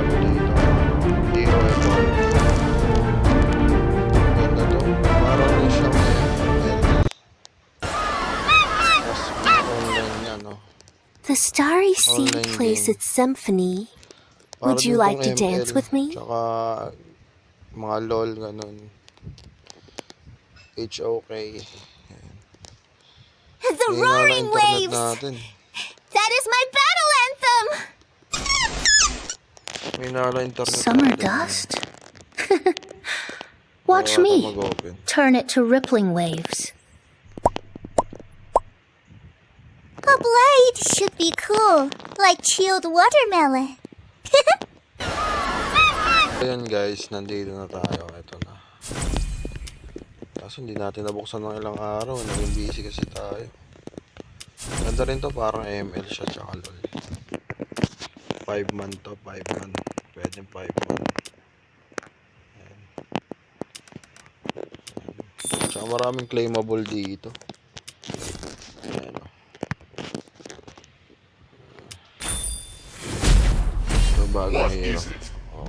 bago dito. Hero Evolve. Ganda to. Parang yung siyang ML. Tapos may online niya, no? The starry sea Online plays game. its symphony. Para Would din you tong like to ML. dance with me? Tsaka mga LOL, ganun. HOK. The May hinala roaring internet waves! natin. That is my battle anthem! May hinala internet Summer natin. dust? Watch Wala ata me. mag-open. Turn it to rippling waves. A blade should be cool, like chilled watermelon. Ayan guys, nandito na tayo. Ito na. Kaso hindi natin nabuksan ng ilang araw. Naging busy kasi tayo. Ganda rin to, parang ML siya tsaka LOL. 5 man to, 5 man. Pwede 5 man. Ayan. Tsaka maraming claimable dito. Ayan o. Ito bagong hero.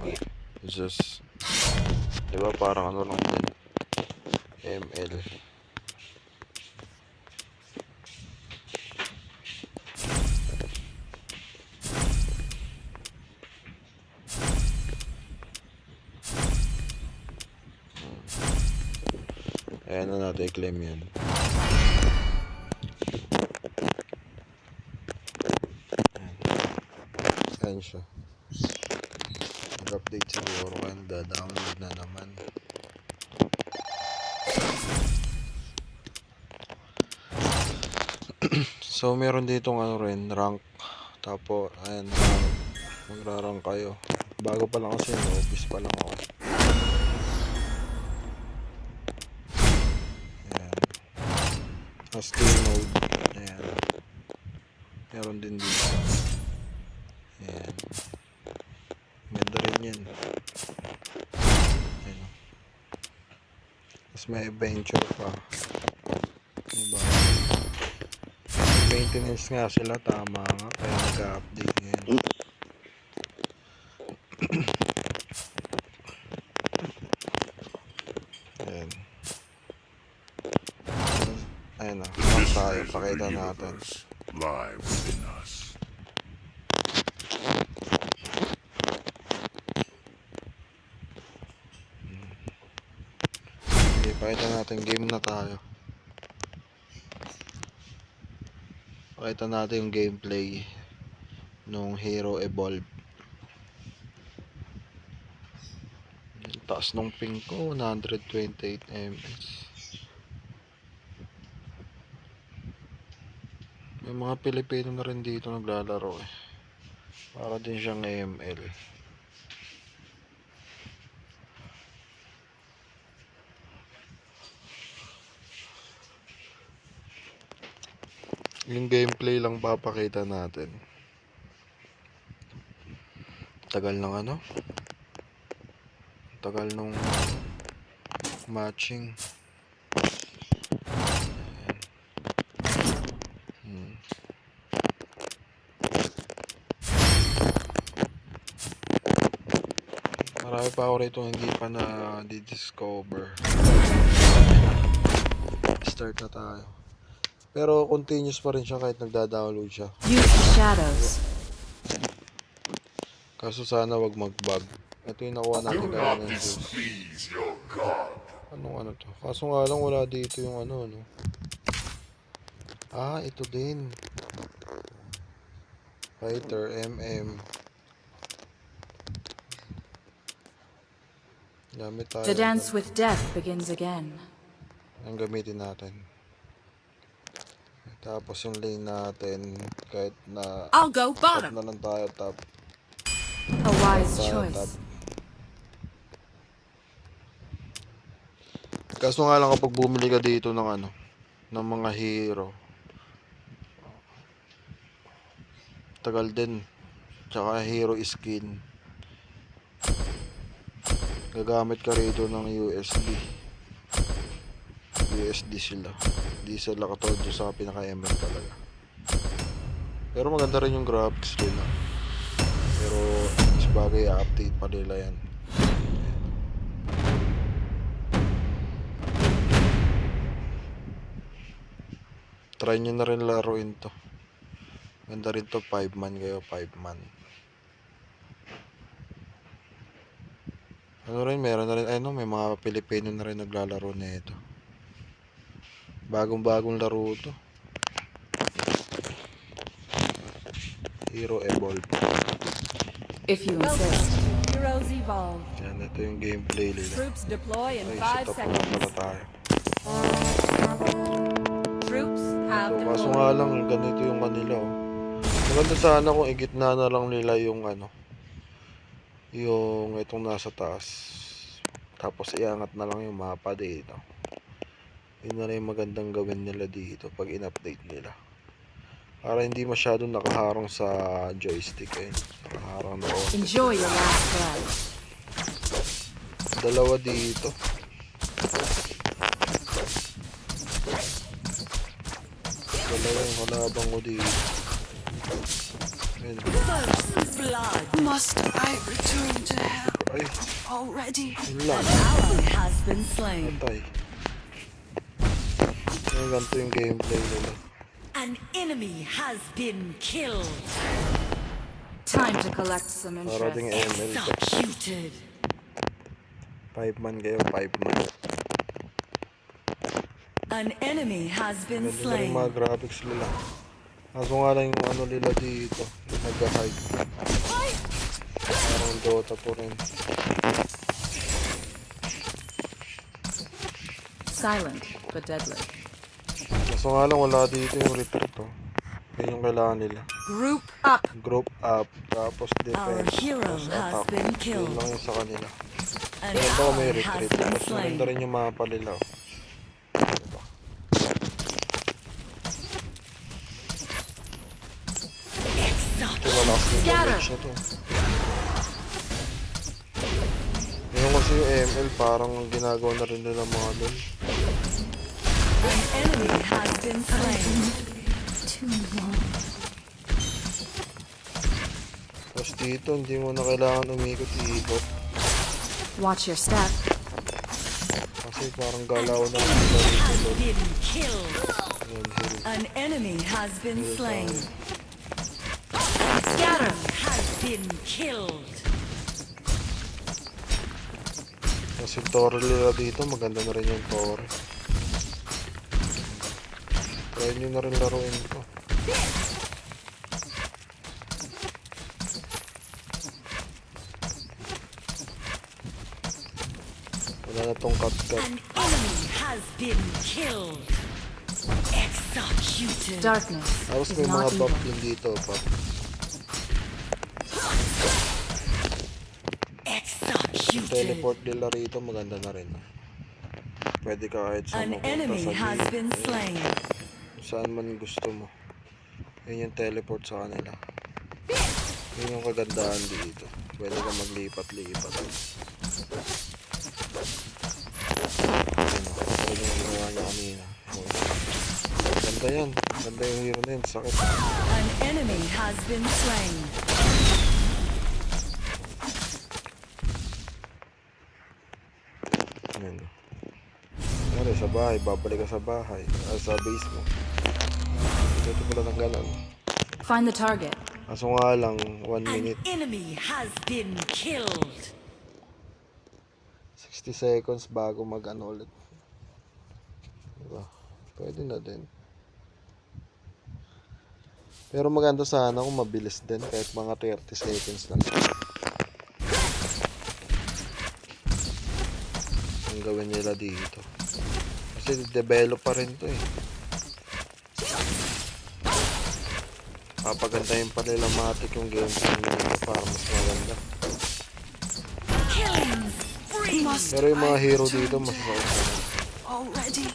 Okay. It's just, diba parang ano lang din. ML. Ayan na natin i-claim yan. Ayan siya. Nag-update siguro kaya nagda-download na naman. So meron ditong ano rin, rank. Tapos ayan, magra-rank kayo. Bago pa lang kasi, obvious pa lang ako. Ayan. Skill mode. Ayan. Meron din dito. Ayan. Ganda rin yan. Ayan. Tapos may adventure pa. Diba? Maintenance nga sila, tama nga. Kaya nag-update ngayon. Ayan. Ayan na. Tapos tayo. Pakita natin. Live within us. Okay, pakita natin. Game na tayo. Pakita natin yung gameplay nung Hero Evolve. Taas nung ping ko, 128 ms. May mga Pilipino na rin dito naglalaro eh. Para din siyang ML. Yung gameplay lang papakita natin. Tagal ng ano? Tagal nung matching. Marami pa ako rito hindi pa na di-discover. Start na tayo. Pero continuous pa rin siya kahit nagda-download siya. Use shadows. Kaso sana wag mag-bug. Ito yung nakuha natin Do kaya not ng juice. displease your god. Anong ano to? Kaso nga lang wala dito yung ano, no? Ah, ito din. Fighter, MM. Gamit tayo. The dance with death begins again. Ang gamitin natin. Tapos yung lane natin, kahit na I'll go top bottom. na lang tayo, top. A wise Tayo, top. choice. Kaso nga lang kapag bumili ka dito ng ano, ng mga hero, tagal din. Tsaka hero skin. Gagamit ka rito ng USD sila. Hindi sila katulad sa pinaka-ML talaga. Pero maganda rin yung graphics nila. Pero bagay update pa nila yan. Try nyo na rin laruin to. Ganda rin to, 5 man kayo, 5 man. Ano rin, meron na rin, may mga Pilipino na rin naglalaro na ito. Bagong-bagong laro to. Hero Evolve. If you insist. Heroes evolve. Yan, ito yung gameplay nila. Troops deploy in Ay, 5 set up na pala seconds. tayo. Troops have So, kaso nga deployed. lang, ganito yung kanila, oh. Maganda sana kung igitna na lang nila yung yung itong nasa taas. Tapos iangat na lang yung mapa dito. Yun na lang yung magandang gawin nila dito pag in-update nila. Para hindi masyadong nakaharang sa joystick, nakaharang na konti. Enjoy your last breath. Dalawa dito. Dalawa yung kalabang ko dito. Ayun. Blood Must I return to hell Ay, already? yun lang. ally has been slain. Patay. Ayun, ganito yung gameplay nila. An enemy has been killed. Time to collect some Para ding interest. ML to. Executed. 5 man kayo, 5 man. An enemy has been Ganda na rin slain. mga graphics nila. Kaso nga lang yung nila dito, yung nag-hide. Parang Dota to rin. Silent but deadly. Kaso nga lang wala dito yung retreat, oh. Yun yung kailangan nila. Group up. Group up, tapos Our defense, hero tapos has attack. been Yun killed. lang yung sa kanila. An Kaya ito may ally has retreat. been Tapos slain. maganda rin yung mapa nila, oh. Diba? Ito malakas yung Scatter. damage na to. Ngayon kasi yung ML parang ginagawa na rin nila mga doon. An enemy has been slain. Too long. Tapos dito, hindi mo na kailangan umikot-ikot. Watch your step. Kasi parang galaw na lang sila dito. Has Lord. been killed. Ayan, hill. An enemy has been Hill slain. tayo. Scatter. Has been killed. Tapos yung tore nila dito, maganda na rin yung tore. Try nyo na rin laruin ko. Wala na tong cut-cut. An enemy has been killed. Executed. Darkness Tapos is may mga not buff evil. din dito, pa. Executed. Teleport nila rito, maganda na rin. Pwede ka kahit saan An mapunta enemy sa has gate. been slain. Kung saan man gusto mo. Yun yung teleport sa kanila. Yun yung kagandahan dito. Pwede ka maglipat-lipat. Ayun o. Pwede yung ginawa niya kanina. Ganda yan. Ganda yung hero na yun. Sakit. An enemy has been slain. Ayun o. Ano sa bahay. Babalik ka sa bahay. Sa base mo. Ito pala ng ganon. Find the target. Kaso nga lang, 1 An minute. enemy has been killed. 60 seconds bago mag-ano ulit. Diba? Pwede na din. Pero maganda sana kung mabilis din kahit mga 30 seconds lang. Ang gawin nila dito. Kasi develop pa rin to eh. Papagandahin pa nila matik yung gameplay nila para mas maganda. Killing spree. Must Pero yung mga I hero return dito to mas hell already?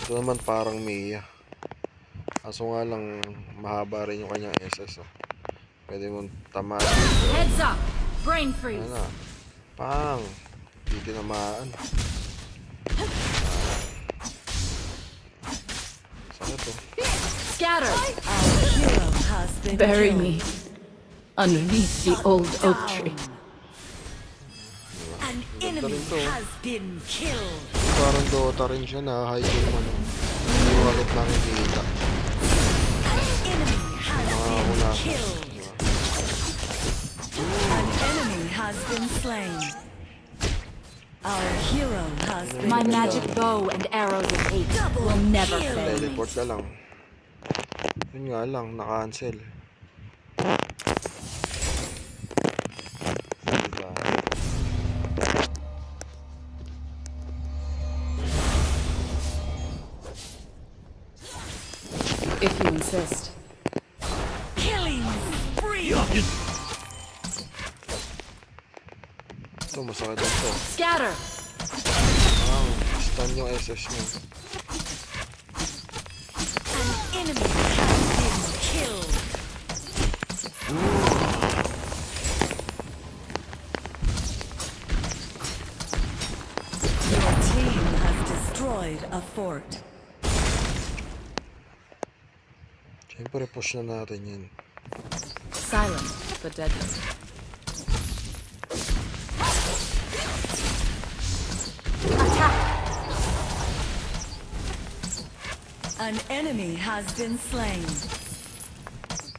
Ito naman parang Mia. Kaso nga lang mahaba rin yung kanyang SS, oh. Pwede mong tamaan. Heads up. Brain freeze. Ano? Pang! Hindi tinamaan. Sakit, oh. Scatter! Our hero has been Bury killed. me underneath the old oak tree. An enemy rin to. has been killed. Parang Dota rin siya na hide yung ano. Yung wallet nakikita. An enemy has been Una. killed. An enemy has been slain. Our hero has been My magic bow and arrows of hate will never kill. fail me. Teleport na lang. Yun nga lang, na-cancel. Diba? If you insist. Killing spree. Ito, masakit ito. Scatter! Stun yung SS niya. An enemy has been killed. Your team has destroyed a fort. Siyempre, push na natin yun. Silent but deadly. An enemy has been slain.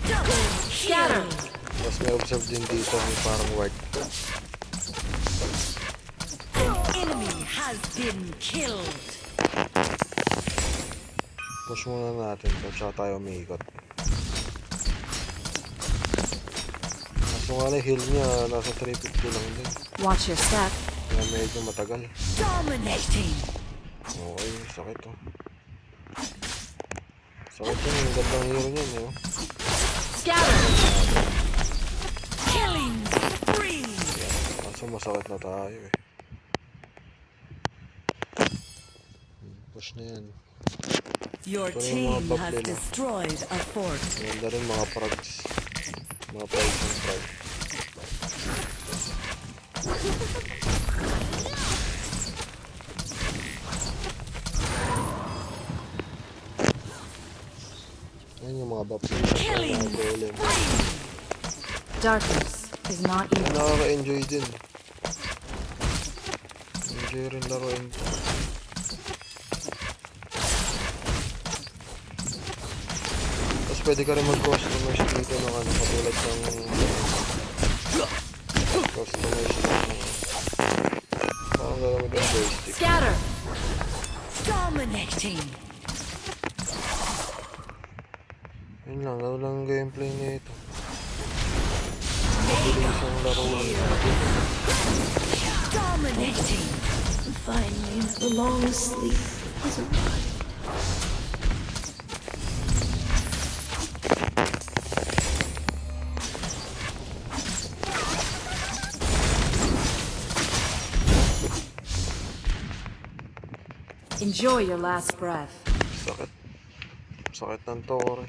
Double Scatter! kill. Tapos may observe din dito yung parang ward. An enemy has been killed. Push muna natin kung saka tayo umiikot. Kaso nga na heal niya, nasa 350 lang din. Watch your step. Kaya medyo matagal. Dominating. Okay, sakit oh. Sakit yun, yung gandang hero niya eh. Scatter! Killing spree. Kaso masakit na tayo eh. Push na yan. Your Ito na yung mga team buff has nila. destroyed a fort. Ganda rin mga progs. Mga progs and prog. Ayan yung mga buff nila. Killing Mga golem. Darkness is not Ay, evil. nakaka-enjoy din. Enjoy rin laruin to. Tapos pwede ka rin mag-customize dito ng ano, katulad ng customize ng parang gagamit ng joystick. Scatter! Dominating. Yun lang, ano lang ang gameplay nito. Mabilis ang laruin. Dominating. Finally, the long sleep has arrived. Enjoy your last breath. Sakit. Sakit ng tore.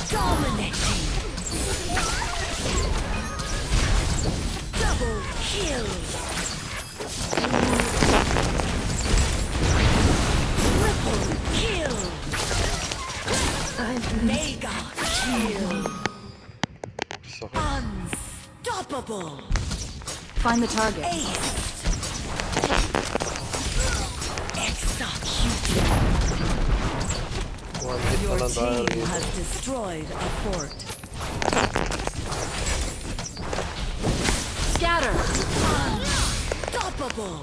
Dominating. Double kill. Triple kill. Mega kill. Sakit. Unstoppable. Find the target. Ace. Executed. One hit na Your lang tayo team rito. has destroyed a fort. Scatter! Unstoppable.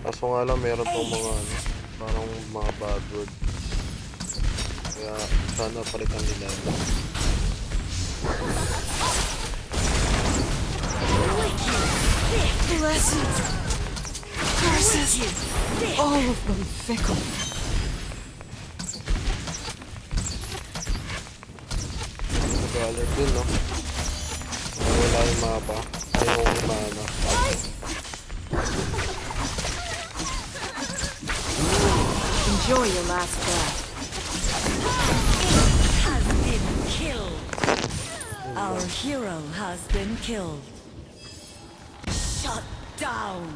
Kaso nga lang, meron pang mga ano, parang mga bad word. Kaya sana palitan nila. Blessed. Curses. All of them fickle. Dollar din, no? Wala yung mapa. Ayaw ko mana. Enjoy your last breath. Has been killed. Our lang. hero has been killed. Shut down.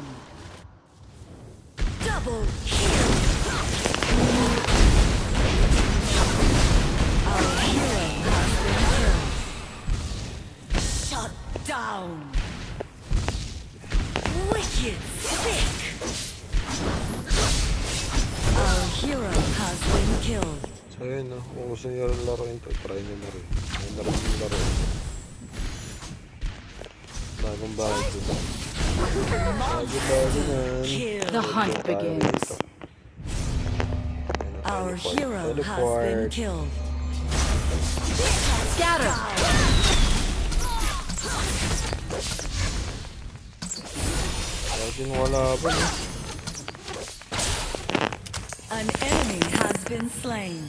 Double kill. Our hero has been killed. Shut down. Wicked sick. Our hero has been killed. So yun, no? Kung gusto niyo rin laruin to, try nyo na rin. Ayun na rin yung laruin. Bagong bahay dito. Bago na. Kill. The hunt begins. Our hero has been killed. Scatter. Lagi wala ba, no? An enemy has been slain.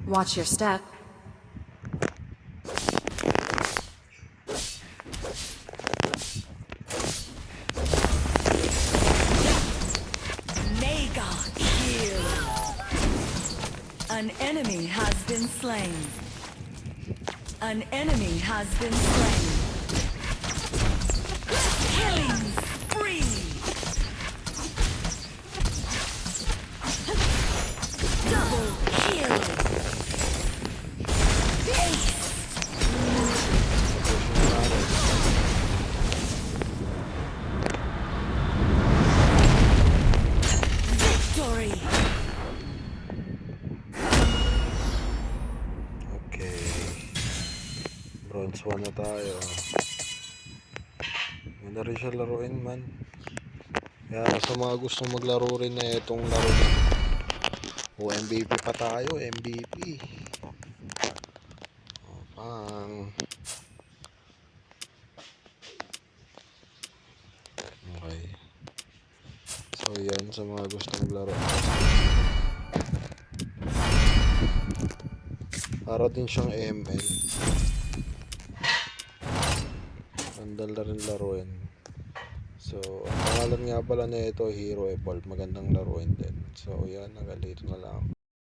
Watch your step. Mega kill. An enemy has been slain. An enemy has been slain. Killing spree. Double kill. Ace. Victory. Okay. Bronze 1 na tayo. Ganda rin siya laruin, man. Kaya sa mga gustong maglaro rin na itong laro na. O MVP pa tayo, MVP. O, pang. Okay. So yan, sa mga gustong laro. Para din siyang ML. Andal na rin laruin. So, ang pangalan nga pala na ito, Hero Evolve. Magandang laruin din. So, yan. Hanggang dito na lang.